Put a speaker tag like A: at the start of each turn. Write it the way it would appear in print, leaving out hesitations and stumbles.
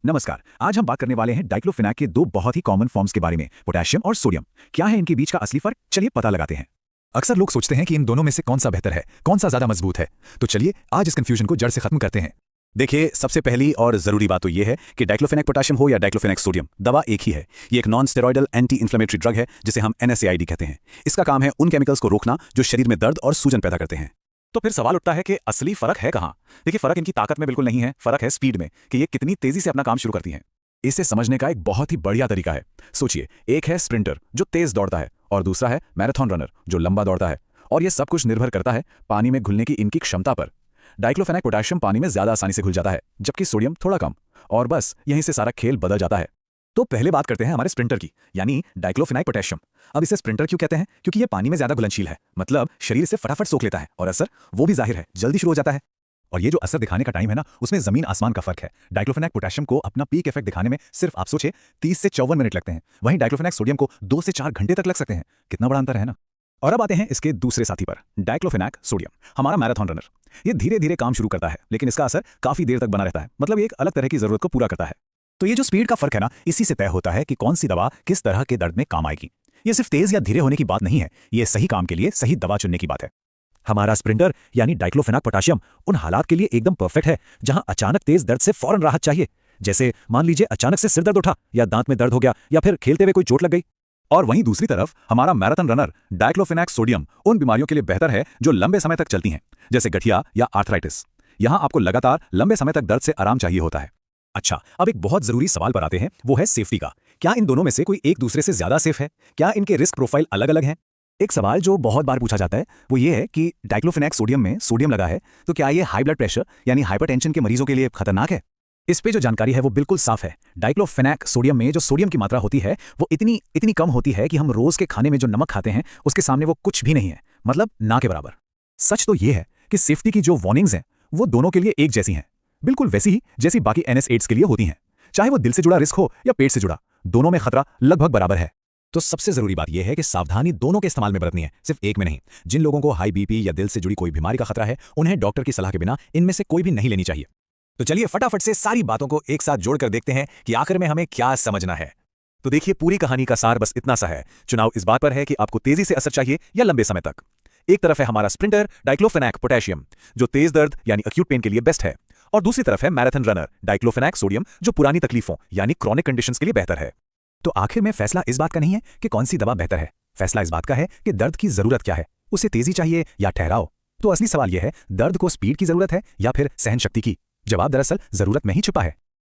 A: नमस्कार। आज हम बात करने वाले हैं डाइक्लोफेनाक के दो बहुत ही कॉमन फॉर्म्स के बारे में, पोटेशियम और सोडियम। क्या है इनके बीच का असली फर्क, चलिए पता लगाते हैं।
B: अक्सर लोग सोचते हैं कि इन दोनों में से कौन सा बेहतर है, कौन सा ज्यादा मजबूत है। तो चलिए आज इस कंफ्यूजन को जड़ से खत्म करते हैं।
C: देखिए, सबसे पहली और जरूरी बात तो ये है कि डाइक्लोफेनाक पोटेशियम हो या डाइक्लोफेनाक सोडियम, दवा एक ही है। ये एक non steroidal anti inflammatory drug है जिसे हम NSAID कहते हैं। इसका काम है उन केमिकल्स को रोकना जो शरीर में दर्द और सूजन पैदा करते हैं। तो फिर सवाल उठता है कि असली फर्क है कहाँ। देखिए, फर्क इनकी ताकत में बिल्कुल नहीं है, फर्क है स्पीड में, कि ये कितनी तेजी से अपना काम शुरू करती हैं।
B: इसे समझने का एक बहुत ही बढ़िया तरीका है। सोचिए, एक है स्प्रिंटर जो तेज दौड़ता है और दूसरा है मैराथन रनर जो लंबा दौड़ता है, और ये सब कुछ निर्भर करता है पानी में घुलने की इनकी क्षमता पर। डाइक्लोफेनाक पोटेशियम पानी में ज्यादा आसानी से घुल जाता है, जबकि सोडियम थोड़ा कम, और बस यहीं से सारा खेल बदल जाता है।
C: तो पहले बात करते हैं हमारे स्प्रिंटर की, यानी डाइक्लोफेनाक पोटेशियम। अब इसे स्प्रिंटर क्यों कहते हैं? क्योंकि ये पानी में ज्यादा घुलनशील है, मतलब शरीर से फटाफट सोख लेता है, और असर वो भी जाहिर है, जल्दी शुरू हो जाता है।
B: और ये जो असर दिखाने का टाइम है ना, उसमें जमीन आसमान का फर्क है। डाइक्लोफेनाक पोटेशियम को अपना पीक इफेक्ट दिखाने में सिर्फ आप सोचे 30 से 54 मिनट लगते हैं, वहीं डाइक्लोफेनाक सोडियम को 2 से 4 घंटे तक लग सकते हैं। कितना बड़ा अंतर है ना।
C: और अब आते हैं इसके दूसरे साथी पर, डाइक्लोफेनाक सोडियम, हमारा मैराथन रनर। ये धीरे धीरे काम शुरू करता है, लेकिन इसका असर काफी देर तक बना रहता है, मतलब ये एक अलग तरह की जरूरत को पूरा करता है।
B: तो ये जो स्पीड का फर्क है ना, इसी से तय होता है कि कौन सी दवा किस तरह के दर्द में काम आएगी। ये सिर्फ तेज या धीरे होने की बात नहीं है, ये सही काम के लिए सही दवा चुनने की बात है। हमारा स्प्रिंटर यानी डाइक्लोफेनाक पोटेशियम उन हालात के लिए एकदम परफेक्ट है जहां अचानक तेज दर्द से फौरन राहत चाहिए। जैसे मान लीजिए अचानक से सिर दर्द उठा, या दांत में दर्द हो गया, या फिर खेलते हुए कोई चोट लग गई।
C: और वहीं दूसरी तरफ हमारा मैराथन रनर डाइक्लोफेनाक सोडियम उन बीमारियों के लिए बेहतर है जो लंबे समय तक चलती हैं, जैसे गठिया या आर्थराइटिस। यहां आपको लगातार लंबे समय तक दर्द से आराम चाहिए होता है।
B: अच्छा, अब एक बहुत जरूरी सवाल पर आते हैं, वो है सेफ्टी का। क्या इन दोनों में से कोई एक दूसरे से ज्यादा सेफ है? क्या इनके रिस्क प्रोफाइल अलग अलग हैं? एक सवाल जो बहुत बार पूछा जाता है वो ये है कि डाइक्लोफेनाक सोडियम में सोडियम लगा है, तो क्या ये हाई ब्लड प्रेशर यानी हाइपरटेंशन के मरीजों के लिए खतरनाक है? इस पे जो जानकारी है वो बिल्कुल साफ है। डाइक्लोफेनाक सोडियम में जो सोडियम की मात्रा होती है वो इतनी कम होती है कि हम रोज के खाने में जो नमक खाते हैं उसके सामने वो कुछ भी नहीं है, मतलब ना के बराबर। सच तो ये है कि सेफ्टी की जो वार्निंग्स हैं वो दोनों के लिए एक जैसी हैं, बिल्कुल वैसी ही जैसी बाकी NSAIDs के लिए होती हैं। चाहे वो दिल से जुड़ा रिस्क हो या पेट से जुड़ा, दोनों में खतरा लगभग बराबर है। तो सबसे जरूरी बात यह है कि सावधानी दोनों के इस्तेमाल में बरतनी है, सिर्फ एक में नहीं। जिन लोगों को हाई BP या दिल से जुड़ी कोई बीमारी का खतरा है, उन्हें डॉक्टर की सलाह के बिना इनमें से कोई भी नहीं लेनी चाहिए।
C: तो चलिए फटाफट से सारी बातों को एक साथ जोड़कर देखते हैं कि आखिर में हमें क्या समझना है। तो देखिए, पूरी कहानी का सार बस इतना सा है। चुनाव इस बात पर है कि आपको तेजी से असर चाहिए या लंबे समय तक। एक तरफ है हमारा स्प्रिंटर डाइक्लोफेनाक पोटेशियम जो तेज दर्द यानी अक्यूट पेन के लिए बेस्ट है, और दूसरी तरफ है मैराथन रनर डाइक्लोफेनाक सोडियम जो पुरानी तकलीफों यानी क्रॉनिक कंडीशंस के लिए बेहतर है।
B: तो आखिर में फैसला इस बात का नहीं है कि कौन सी दवा बेहतर है, फैसला इस बात का है कि दर्द की जरूरत क्या है, उसे तेजी चाहिए या ठहराव। तो असली सवाल यह है, दर्द को स्पीड की जरूरत है या फिर सहन शक्ति की? जवाब दरअसल जरूरत में ही छुपा है।